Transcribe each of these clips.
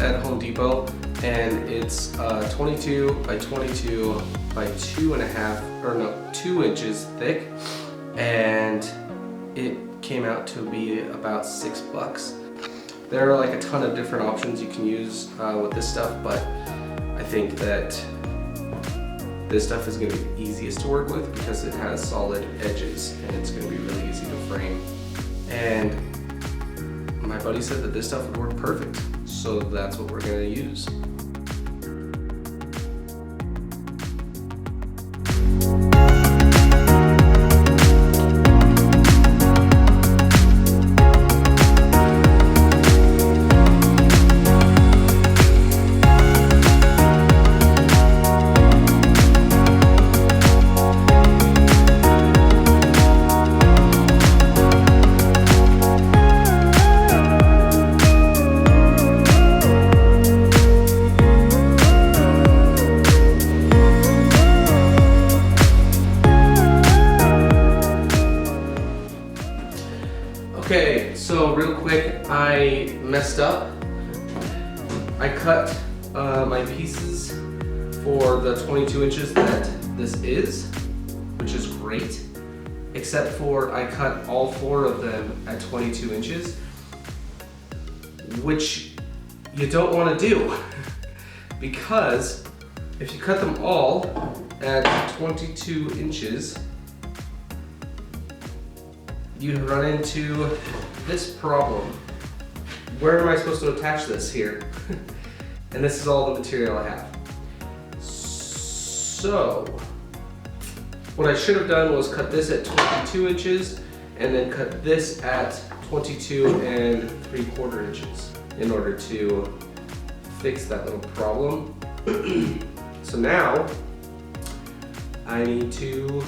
at Home Depot, and it's 22 by 22 by 2 inches thick, and it came out to be about $6. There are like a ton of different options you can use with this stuff, but I think that this stuff is going to be the easiest to work with because it has solid edges and it's going to be really easy to frame. And my buddy said that this stuff would work perfect, so that's what we're going to use. Okay, so real quick, I messed up. I cut my pieces for the 22 inches that this is, which is great, except for I cut all 4 of them at 22 inches, which you don't want to do because if you cut them all at 22 inches, you run into this problem. Where am I supposed to attach this here? And this is all the material I have. So, what I should have done was cut this at 22 inches and then cut this at 22 3/4 inches in order to fix that little problem. So now, I need to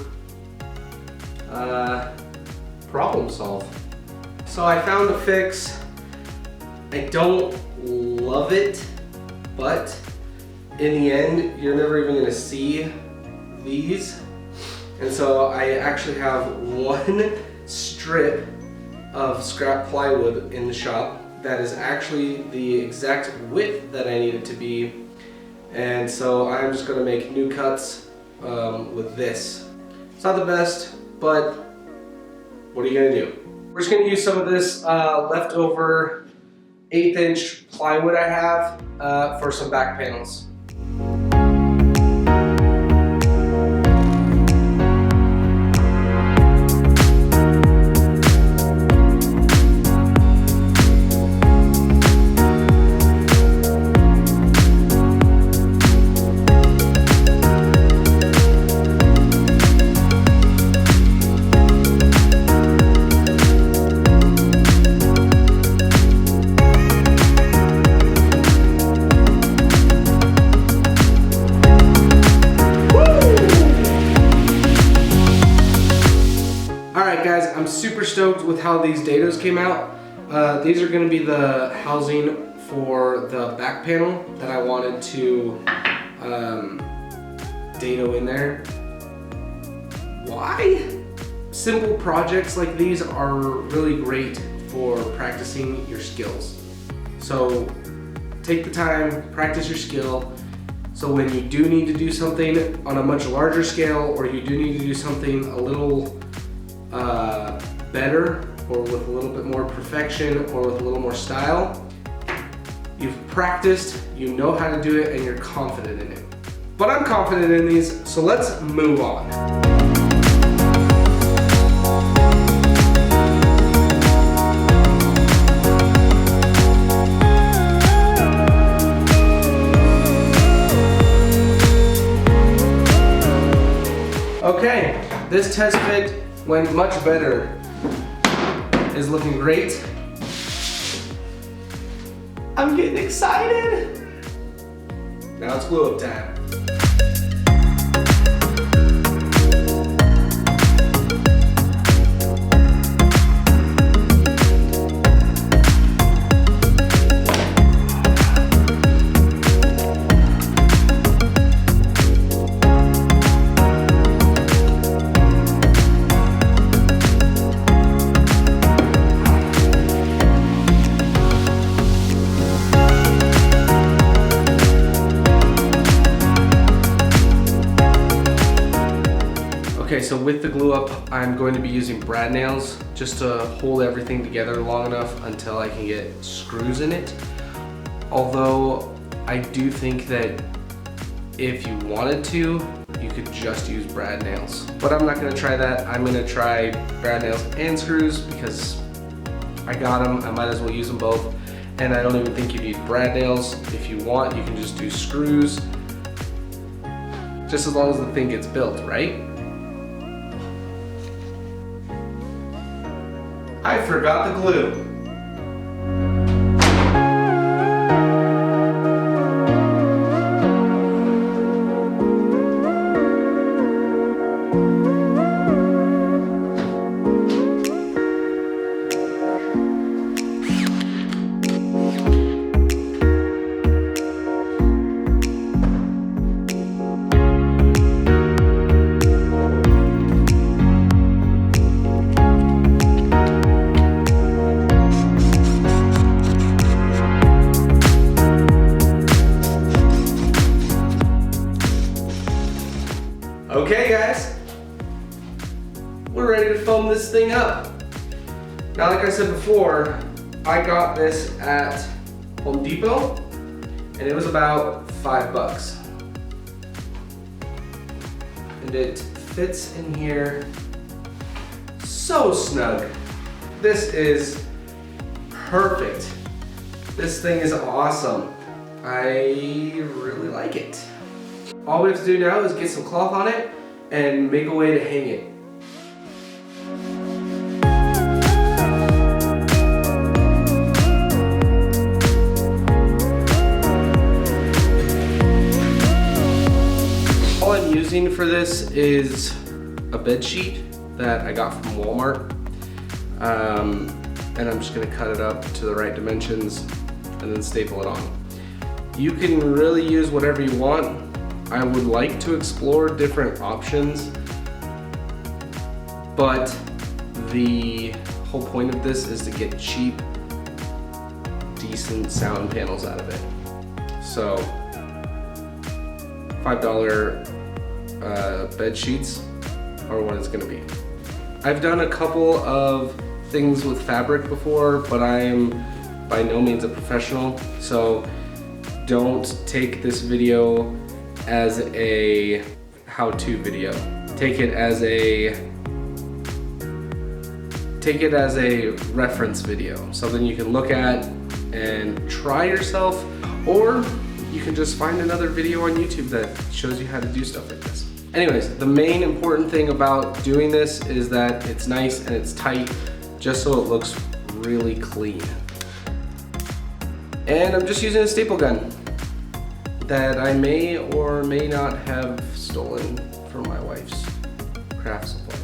problem solve. So I found a fix. I don't love it, but in the end, you're never even gonna see these. And so I actually have 1 strip of scrap plywood in the shop that is actually the exact width that I need it to be. And so I'm just gonna make new cuts with this. It's not the best, but what are you gonna do? We're just gonna use some of this leftover 1/8 inch plywood I have for some back panels. I'm super stoked with how these dados came out. These are going to be the housing for the back panel that I wanted to dado in there. Why? Simple projects like these are really great for practicing your skills. So take the time, practice your skill. So when you do need to do something on a much larger scale, or you do need to do something a little better, or with a little bit more perfection, or with a little more style, you've practiced, you know how to do it, and you're confident in it. But I'm confident in these, so let's move on. Okay, this test fit went much better. Is looking great. I'm getting excited. Now it's glue up time. Okay, so with the glue up, I'm going to be using brad nails just to hold everything together long enough until I can get screws in it. Although I do think that if you wanted to, you could just use brad nails. But I'm not gonna try that. I'm gonna try brad nails and screws because I got them, I might as well use them both. And I don't even think you need brad nails. If you want, you can just do screws. Just as long as the thing gets built, right? I forgot the glue. Okay guys, we're ready to foam this thing up. Now like I said before, I got this at Home Depot and it was about $5. And it fits in here so snug. This is perfect. This thing is awesome. I really like it. All we have to do now is get some cloth on it and make a way to hang it. All I'm using for this is a bed sheet that I got from Walmart. And I'm just gonna cut it up to the right dimensions and then staple it on. You can really use whatever you want. I would like to explore different options, but the whole point of this is to get cheap, decent sound panels out of it. So $5 bed sheets are what it's gonna be. I've done a couple of things with fabric before, but I'm by no means a professional, so don't take this video as a how-to video. Take it as a reference video, something you can look at and try yourself, or you can just find another video on YouTube that shows you how to do stuff like this. Anyways, the main important thing about doing this is that it's nice and it's tight, just so it looks really clean. And I'm just using a staple gun that I may or may not have stolen from my wife's craft supply.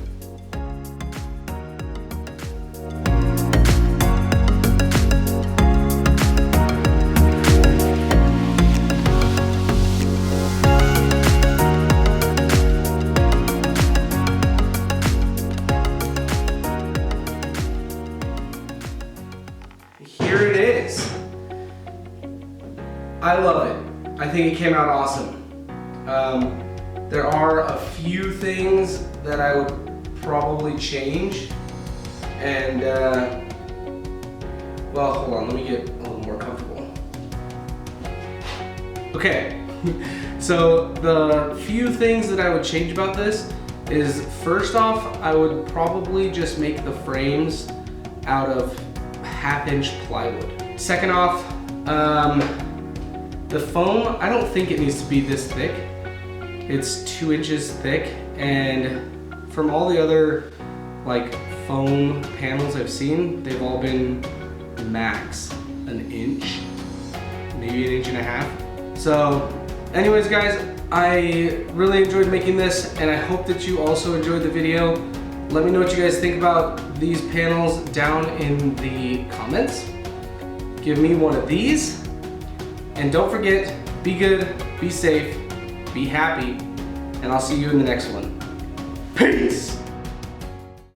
Here it is. I love it. I think it came out awesome. There are a few things that I would probably change, and well, hold on, let me get a little more comfortable. Okay, so the few things that I would change about this is, first off, I would probably just make the frames out of 1/2-inch plywood. Second off, the foam, I don't think it needs to be this thick. It's 2 inches thick, and from all the other like foam panels I've seen, they've all been max 1 inch, maybe 1.5 inches. So anyways guys, I really enjoyed making this, and I hope that you also enjoyed the video. Let me know what you guys think about these panels down in the comments. Give me one of these. And don't forget, be good, be safe, be happy, and I'll see you in the next one. Peace!